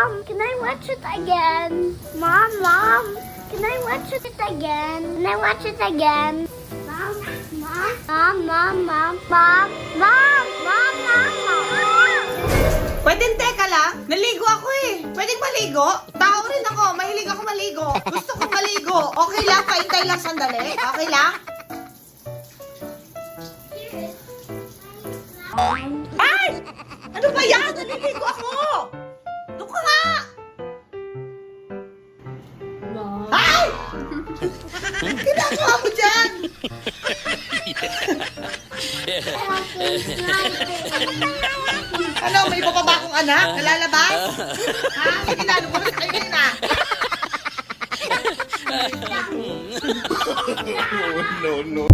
Mom, can I watch it again? Mom, can I watch it again? Can I watch it again? Mom, Mom. Pwedeng teka lang, naligo ako eh. Pwedeng maligo? Tao rin ako, mahilig ako maligo. Gusto ko maligo. Okay lang, paintay lang sandali. Okay lang? Ay! Ano ba yan? Naliligo ako! Doon ka nga! Ay! Ginagawa mo dyan? Ano, may iba pa ba akong anak? Nalalabas? Ha? Sige na, lumabas kayo na. Oh, no, no.